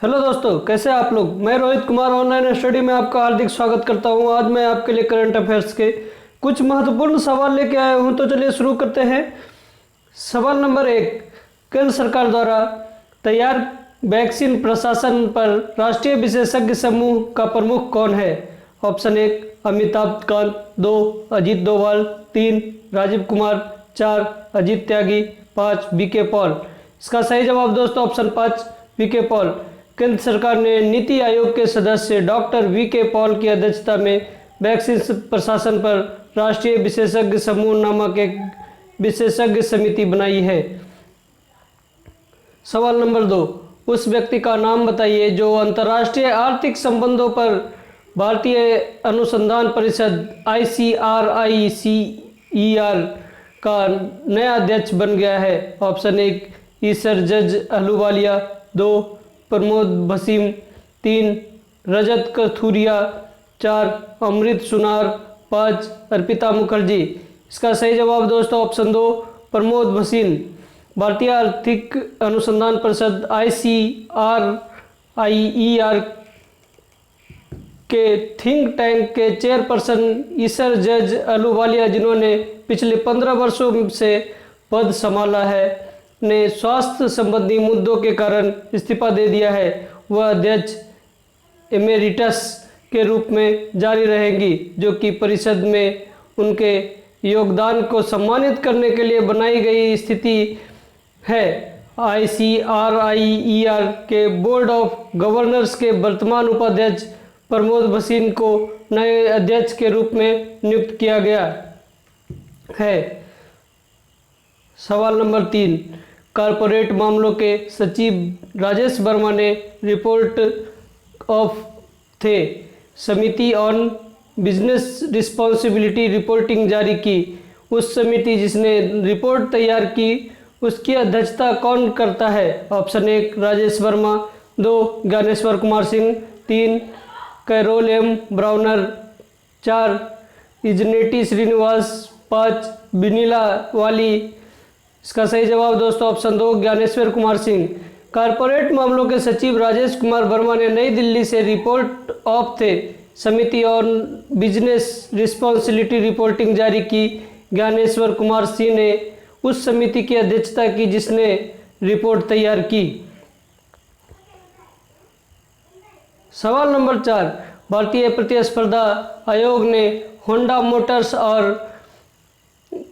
Hello दोस्तों, कैसे हैं आप लोग। मैं रोहित कुमार ऑनलाइन स्टडी में आपका हार्दिक स्वागत करता हूं। आज मैं आपके लिए करंट अफेयर्स के कुछ महत्वपूर्ण सवाल लेके आया हूं। तो चलिए शुरू करते हैं। सवाल नंबर 1, केंद्र सरकार द्वारा तैयार वैक्सीन प्रशासन पर राष्ट्रीय विशेषज्ञ समूह का प्रमुख कौन है। ऑप्शन 1 अमिताभ कांत, 2 अजीत डोभाल, 3 राजीव कुमार, 4 अजीत त्यागी, 5 वीके पॉल। इसका सही जवाब दोस्तों ऑप्शन 5 वीके पॉल। केंद्र सरकार ने नीति आयोग के सदस्य डॉक्टर वीके पॉल की अध्यक्षता में वैक्सीन प्रशासन पर राष्ट्रीय विशेषज्ञ समूह नामक एक विशेषज्ञ समिति बनाई है। सवाल नंबर 2, उस व्यक्ति का नाम बताइए जो अंतर्राष्ट्रीय आर्थिक संबंधों पर भारतीय अनुसंधान परिषद ICRICER का नया अध्यक्ष बन गया है। ऑप्शन 1 ईसर जज अहलूवालिया, 2 प्रमोद भसीन, 3 रजत कथुरिया, 4 अमृत सुनार, 5 अर्पिता मुखर्जी। इसका सही जवाब दोस्तों ऑप्शन 2 प्रमोद भसीन। भारतीय आर्थिक अनुसंधान परिषद ICRIER के थिंक टैंक के चेयरपर्सन ईसर जज अहलूवालिया, जिन्होंने पिछले 15 वर्षों से पद संभाला है, ने स्वास्थ्य संबंधी मुद्दों के कारण इस्तीफा दे दिया है। वह अध्यक्ष एमेरिटस के रूप में जारी रहेंगी, जो कि परिषद में उनके योगदान को सम्मानित करने के लिए बनाई गई स्थिति है। ICRIER के बोर्ड ऑफ गवर्नर्स के वर्तमान उपाध्यक्ष प्रमोद भसीन को नए अध्यक्ष के रूप में नियुक्त किया गया है। सवाल नंबर 3, कॉरपोरेट मामलों के सचिव राजेश वर्मा ने रिपोर्ट ऑफ थे समिति ऑन बिजनेस रिस्पॉन्सिबिलिटी रिपोर्टिंग जारी की। उस समिति जिसने रिपोर्ट तैयार की, उसकी अध्यक्षता कौन करता है। Option 1 Rajesh Verma, 2 Gyaneshwar Kumar Singh, 3 Carol M Browner, 4 इजनेटी श्रीनिवास, 5 विनीला वाली। इसका सही जवाब दोस्तों ऑप्शन 2 ज्ञानेश्वर कुमार सिंह। कॉरपोरेट मामलों के सचिव राजेश कुमार वर्मा ने नई दिल्ली से रिपोर्ट ऑफ थे समिति ऑन बिजनेस रिस्पॉन्सिबिलिटी रिपोर्टिंग जारी की। ज्ञानेश्वर कुमार सिंह ने उस समिति की अध्यक्षता की जिसने रिपोर्ट तैयार की। सवाल नंबर 4, भारतीय प्रतिस्पर्धा आयोग ने होंडा मोटर्स और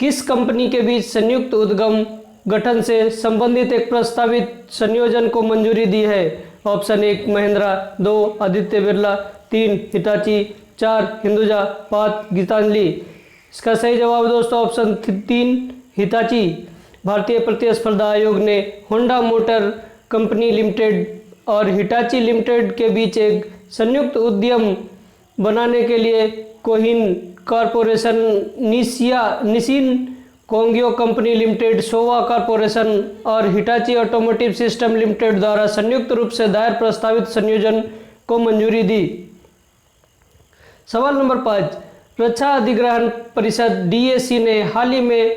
किस कंपनी के बीच संयुक्त उद्यम गठन से संबंधित एक प्रस्तावित संयोजन को मंजूरी दी है। Option 1 Mahindra, 2 Aditya Birla, 3 Hitachi, 4 Hinduja, 5 Gitanjali. इसका सही जवाब दोस्तों ऑप्शन 3 हिटाची। भारतीय प्रतिस्पर्धा आयोग ने होंडा मोटर कंपनी लिमिटेड और हिटाची लिमिटेड के बीच एक संयुक्त उद्यम बनाने के लिए कोहिन कॉरपोरेशन, निशिन कोंग्यो कंपनी लिमिटेड, सोवा कॉरपोरेशन और हिटाची ऑटोमोटिव सिस्टम लिमिटेड द्वारा संयुक्त रूप से दायर प्रस्तावित संयोजन को मंजूरी दी। सवाल नंबर 5, रक्षा अधिग्रहण परिषद DAC ने हाल ही में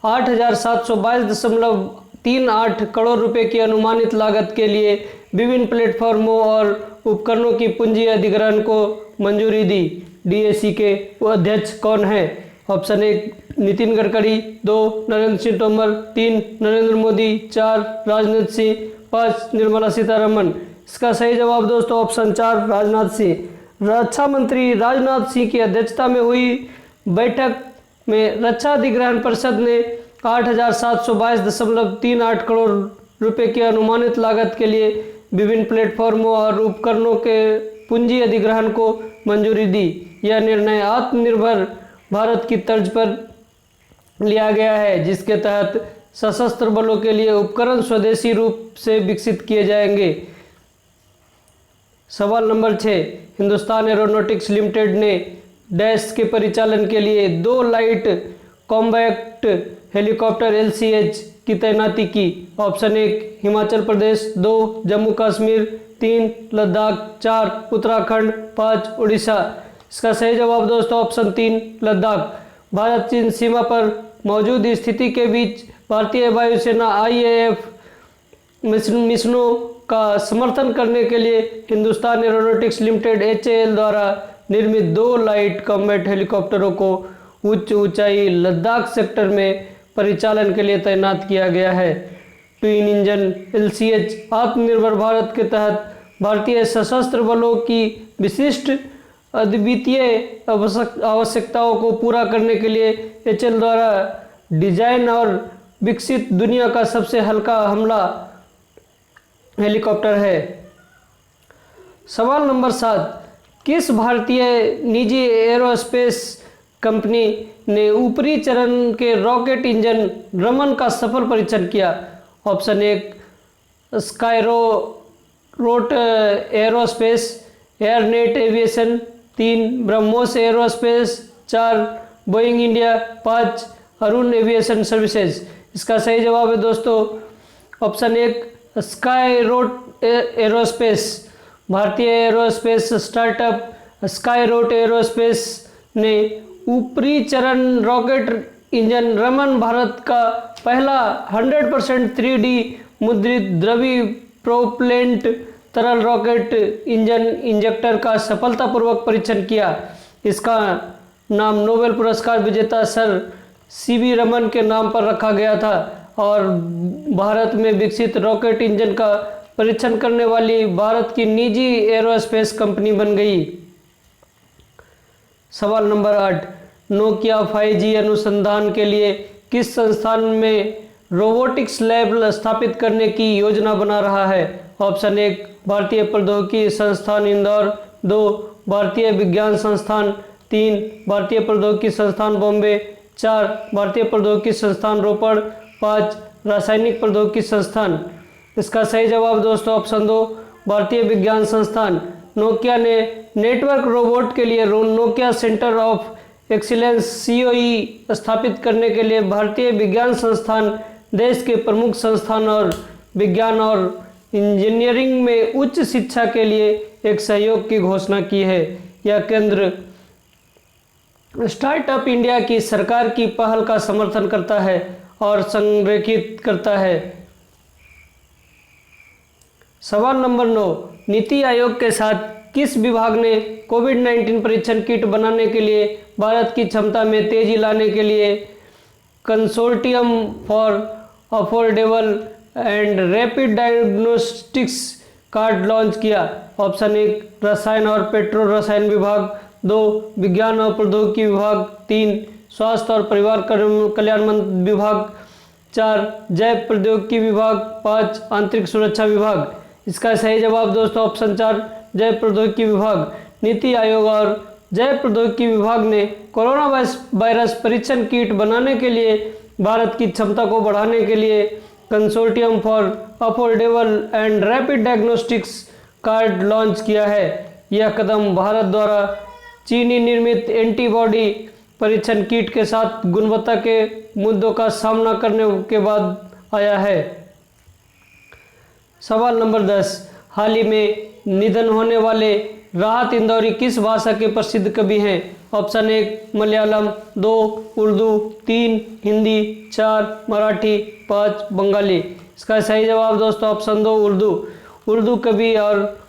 8,722.38 करोड़ रुपए की अनुमानित लागत के लिए विभिन्न प्लेटफॉर्मों और उपकरणों की पूंजी अधिग्रहण को मंजूरी दी। DAC के अध्यक्ष कौन है। ऑप्शन 1 नितिन गडकरी, 2 नरेंद्र सिंह तोमर, 3 नरेंद्र मोदी, 4 राजनाथ सिंह, 5 निर्मला सीतारमण। इसका सही जवाब दोस्तों ऑप्शन 4 राजनाथ सिंह। रक्षा मंत्री राजनाथ सिंह की अध्यक्षता में हुई बैठक में रक्षा अधिग्रहण परिषद ने 8,722.38 करोड़ रुपए की अनुमानित लागत के लिए विभिन्न प्लेटफॉर्मों और उपकरणों के पूंजी अधिग्रहण को मंजूरी दी। यह निर्णय आत्मनिर्भर भारत की तर्ज पर लिया गया है, जिसके तहत सशस्त्र बलों के लिए उपकरण स्वदेशी रूप से विकसित किए जाएंगे। सवाल नंबर 6, हिंदुस्तान एरोनॉटिक्स लिमिटेड ने डैश के परिचालन के लिए 2 लाइट कॉम्बैक्ट हेलीकॉप्टर LCH की तैनाती की। ऑप्शन 1 हिमाचल प्रदेश, 2 जम्मू कश्मीर, 3 लद्दाख, 4 उत्तराखंड, 5 उड़ीसा। इसका सही जवाब दोस्तों ऑप्शन 3 लद्दाख। भारत चीन सीमा पर मौजूद स्थिति के बीच भारतीय वायुसेना IAF मिशनों का समर्थन करने के लिए हिंदुस्तान एरोनॉटिक्स लिमिटेड HAL द्वारा निर्मित 2 लाइट कॉम्बैट हेलीकॉप्टरों को उच्च ऊंचाई लद्दाख सेक्टर में परिचालन के लिए तैनात किया गया है। ट्विन इंजन LCH आत्मनिर्भर भारत के तहत भारतीय सशस्त्र बलों की विशिष्ट अद्वितीय आवश्यकताओं को पूरा करने के लिए HAL द्वारा डिजाइन और विकसित दुनिया का सबसे हल्का हमला हेलीकॉप्टर है। सवाल नंबर 7, किस भारतीय निजी एरोस्पेस कंपनी ने ऊपरी चरण के रॉकेट इंजन रमन का सफल परीक्षण किया? Option 1 Skyroot aerospace, Airnet aviation, 3 BrahMos aerospace, 4 Boeing India, 5 Arun aviation services. इसका सही जवाब है दोस्तों ऑप्शन 1 स्काईरोट एरोस्पेस। भारतीय एरोस्पेस स्टार्टअप स्काईरोट एरोस्पेस ने ऊपरी चरण रॉकेट इंजन रमन भारत का पहला 100% 3D मुद्रित द्रवी प्रोपेलेंट तरल रॉकेट इंजन इंजेक्टर का सफलतापूर्वक परीक्षण किया। इसका नाम नोबेल पुरस्कार विजेता सर CV रमन के नाम पर रखा गया था और भारत में विकसित रॉकेट इंजन का परीक्षण करने वाली भारत की निजी एरोस्पेस कंपनी बन गई। सवाल नंबर 8, नोकिया 5G अनुसंधान के लिए किस संस्थान में रोबोटिक्स लैब स्थापित करने की योजना बना रहा है? ऑप्शन 1 भारतीय प्रौद्योगिकी संस्थान इंदौर, 2 भारतीय विज्ञान संस्थान, 3 भारतीय प्रौद्योगिकी संस्थान बॉम्बे, 4 भारतीय प्रौद्योगिकी संस्थान रोपड़, 5 रासायनिक प्रौद्योगिकी संस्थान। इसका सही जवाब दोस्तों ऑप्शन 2 भारतीय विज्ञान संस्थान। नोकिया ने नेटवर्क रोबोट के लिए Nokia centre of excellence COE स्थापित करने के लिए भारतीय विज्ञान संस्थान देश के प्रमुख संस्थान और विज्ञान और इंजीनियरिंग में उच्च शिक्षा के लिए एक सहयोग की घोषणा की है। यह केंद्र स्टार्टअप इंडिया की सरकार की पहल का समर्थन करता है और संरेखित करता है। सवाल नंबर 9, नीति आयोग के साथ किस विभाग ने कोविड-19 परीक्षण किट बनाने के लिए भारत की क्षमता में तेजी लाने के लिए consortium for affordable and rapid diagnostics card launch किया? ऑप्शन 1 रसायन और पेट्रो रसायन विभाग, 2 विज्ञान और प्रौद्योगिकी विभाग, 3 स्वास्थ्य और परिवार कल्याण विभाग, 4 जैव प्रौद्योगिकी विभाग, 5 आंतरिक सुरक्षा विभाग। इसका सही जवाब दोस्तों ऑप्शन 4 जैव प्रौद्योगिकी विभाग। नीति आयोग और जैव प्रौद्योगिकी विभाग ने कोरोना वायरस परीक्षण किट बनाने के लिए भारत की क्षमता को बढ़ाने के लिए consortium for affordable and rapid diagnostics card launch किया है। यह कदम भारत द्वारा चीनी निर्मित एंटीबॉडी परीक्षण किट के साथ गुणवत्ता के मुद्दों का सामना करने के बाद आया है। सवाल नंबर 10, हाल ही में निधन होने वाले राहत इंदौरी किस भाषा के प्रसिद्ध कवि हैं? ऑप्शन 1 मलयालम, 2 उर्दू, 3 हिंदी, 4 मराठी, 5 बंगाली। इसका सही जवाब दोस्तों ऑप्शन 2 उर्दू। उर्दू कवि और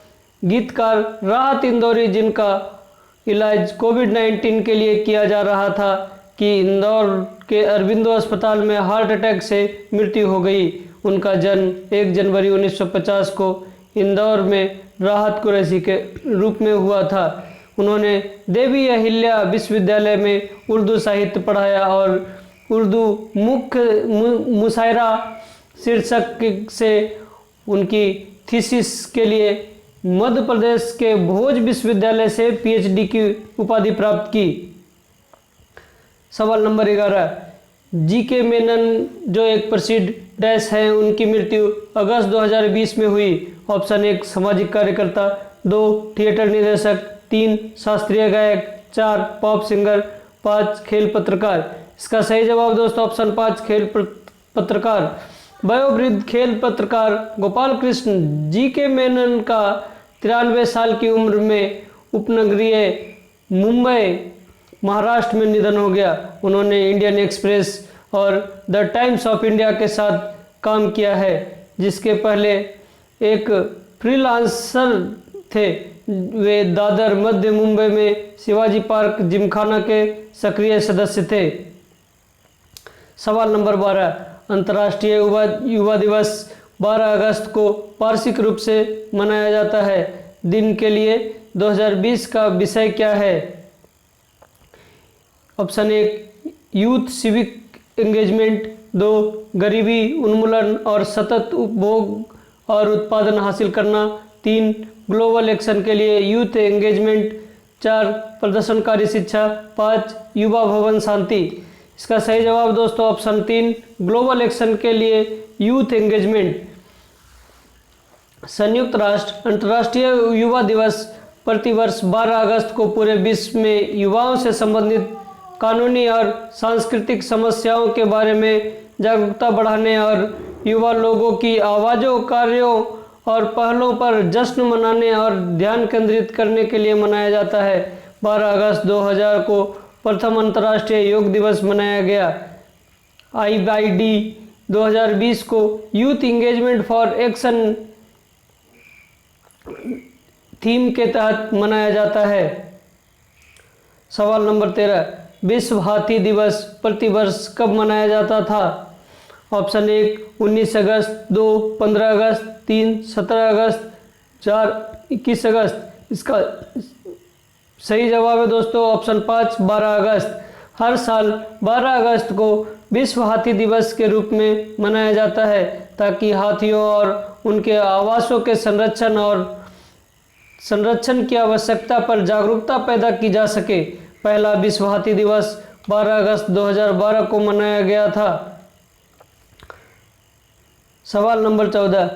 गीतकार राहत इंदौरी, जिनका इलाज कोविड-19 के लिए किया जा रहा था कि इंदौर के अरबिंदो अस्पताल में हार्ट अटैक से मृत्यु हो गई। उनका जन्म 1 जनवरी 1950 को इंदौर में राहत कुरैशी के रूप में हुआ था। उन्होंने देवी अहिल्या विश्वविद्यालय में उर्दू साहित्य पढ़ाया और उर्दू मुख्य मुशायरा शीर्षक से उनकी थीसिस के लिए मध्य प्रदेश के भोज विश्वविद्यालय से PhD की उपाधि प्राप्त की। सवाल नंबर 11, GK मेनन जो एक प्रसिद्ध डैश हैं, उनकी मृत्यु अगस्त 2020 में हुई। ऑप्शन 1 सामाजिक कार्यकर्ता, 2 थिएटर निर्देशक, 3 शास्त्रीय गायक, 4 पॉप सिंगर, 5 खेल पत्रकार। इसका सही जवाब दोस्तों ऑप्शन 5 खेल पत्रकार। वयोवृद्ध खेल पत्रकार गोपाल कृष्ण GK मेनन का 93 साल की उम्र में उपनगरीय मुंबई महाराष्ट्र में निधन हो गया। उन्होंने इंडियन एक्सप्रेस और द टाइम्स ऑफ इंडिया के साथ काम किया है, जिसके पहले एक फ्रीलांसर थे। वे दादर मध्य मुंबई में शिवाजी पार्क जिमखाना के सक्रिय सदस्य थे। सवाल नंबर 12, अंतर्राष्ट्रीय युवा दिवस 12 अगस्त को वार्षिक रूप से मनाया जाता है। दिन के लिए 2020 का विषय क्या है? ऑप्शन 1 यूथ सिविक एंगेजमेंट, 2 गरीबी उन्मूलन और सतत उपभोग और उत्पादन हासिल करना, 3 ग्लोबल एक्शन के लिए यूथ एंगेजमेंट, 4 प्रदर्शनकारी शिक्षा, 5 युवा भवन शांति। इसका सही जवाब दोस्तों ऑप्शन 3 ग्लोबल एक्शन के लिए यूथ एंगेजमेंट। संयुक्त राष्ट्र अंतर्राष्ट्रीय युवा दिवस प्रतिवर्ष 12 अगस्त को पूरे विश्व में युवाओं से संबंधित कानूनी और सांस्कृतिक समस्याओं के बारे में जागरूकता बढ़ाने और युवा लोगों की आवाज़ों, कार्यों और पहलों पर जश्न मनाने और ध्यान केंद्रित करने के लिए मनाया जाता है। 12 अगस्त 2000 को प्रथम अंतर्राष्ट्रीय योग दिवस मनाया गया। IYD 2020 को youth engagement for action theme के तहत मनाया जाता है। सवाल नंबर 13, विश्व हाथी दिवस प्रतिवर्ष कब मनाया जाता था? ऑप्शन 1 19 अगस्त, 2 15 अगस्त, 3 17 अगस्त, 4 21 अगस्त। इसका सही जवाब है दोस्तों ऑप्शन 5 12 अगस्त। हर साल 12 अगस्त को विश्व हाथी दिवस के रूप में मनाया जाता है ताकि हाथियों और उनके आवासों के संरक्षण की आवश्यकता पर जागरूकता पैदा की जा सके। पहला विश्व हाथी दिवस 12 अगस्त 2012 को मनाया गया था। सवाल नंबर 14,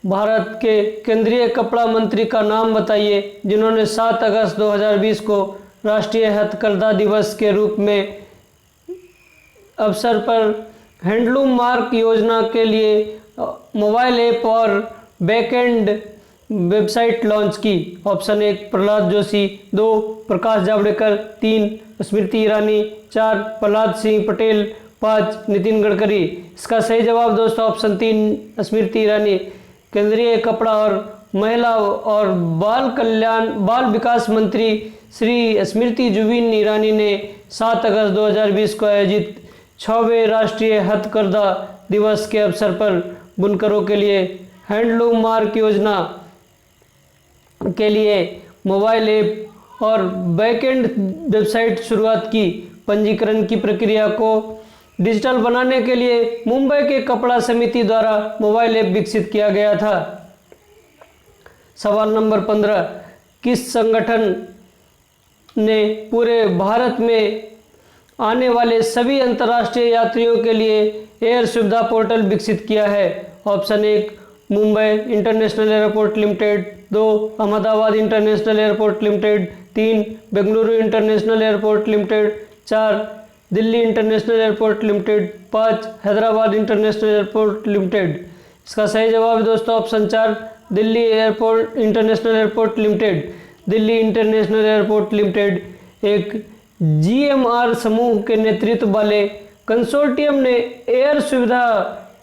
भारत के केंद्रीय कपड़ा मंत्री का नाम बताइए जिन्होंने 7 अगस्त 2020 को राष्ट्रीय हथकरघा दिवस के रूप में अवसर पर हैंडलूम मार्क योजना के लिए मोबाइल ऐप और बैकएंड वेबसाइट लॉन्च की। ऑप्शन 1 प्रहलाद जोशी, 2 प्रकाश जावड़ेकर, 3 स्मृति ईरानी, 4 प्रहलाद सिंह पटेल, 5 नितिन गडकरी। इसका सही जवाब दोस्तों ऑप्शन 3 स्मृति ईरानी। केंद्रीय कपड़ा और महिला और बाल विकास मंत्री श्री स्मृति जुबिन ईरानी ने 7 अगस्त 2020 को आयोजित 6वें राष्ट्रीय हथकरघा दिवस के अवसर पर बुनकरों के लिए हैंडलूम मार्क योजना के लिए मोबाइल ऐप और बैकएंड वेबसाइट शुरुआत की। पंजीकरण की प्रक्रिया को डिजिटल बनाने के लिए मुंबई के कपड़ा समिति द्वारा मोबाइल ऐप विकसित किया गया था। सवाल नंबर 15, किस संगठन ने पूरे भारत में आने वाले सभी अंतर्राष्ट्रीय यात्रियों के लिए एयर सुविधा पोर्टल विकसित किया है? Option 1 Mumbai international airport limited, 2 Ahmedabad international airport limited, 3 Bengaluru international airport limited, 4 Delhi international airport limited, 5 Hyderabad international airport limited. इसका सही जवाब है दोस्तों option 4 Delhi international airport limited. Delhi international airport limited एक GMR समूह के नेतृत्व वाले कंसोर्टियम ने एयर सुविधा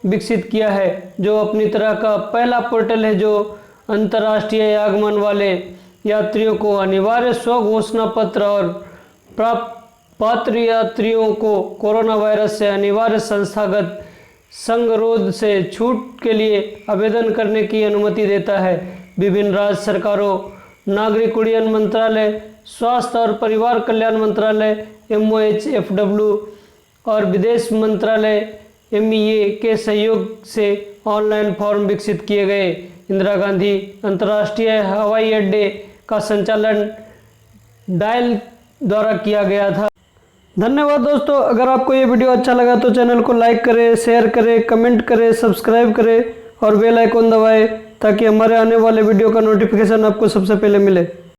विकसित किया है जो अपनी तरह का पहला पोर्टल है जो अंतर्राष्ट्रीय आगमन वाले यात्रियों को अनिवार्य स्वघोषणा पत्र और पात्र यात्रियों को कोरोना वायरस से अनिवार्य संस्थागत संगरोध से छूट के लिए आवेदन करने की अनुमति देता है। विभिन्न राज्य सरकारों, नागरिक उड्डयन मंत्रालय, स्वास्थ्य और परिवार कल्याण मंत्रालय MOHFW और विदेश मंत्रालय MEA के सहयोग से ऑनलाइन फॉर्म विकसित किए गए। इंदिरा गांधी अंतर्राष्ट्रीय हवाई अड्डे का संचालन डायल द्वारा किया गया था। धन्यवाद दोस्तों। अगर आपको ये वीडियो अच्छा लगा तो चैनल को लाइक करें, शेयर करें, कमेंट करें, सब्सक्राइब करें और बेल आइकन दबाएं ताकि हमारे आने वाले वीडियो का नोटिफिकेशन आपको सबसे पहले मिले।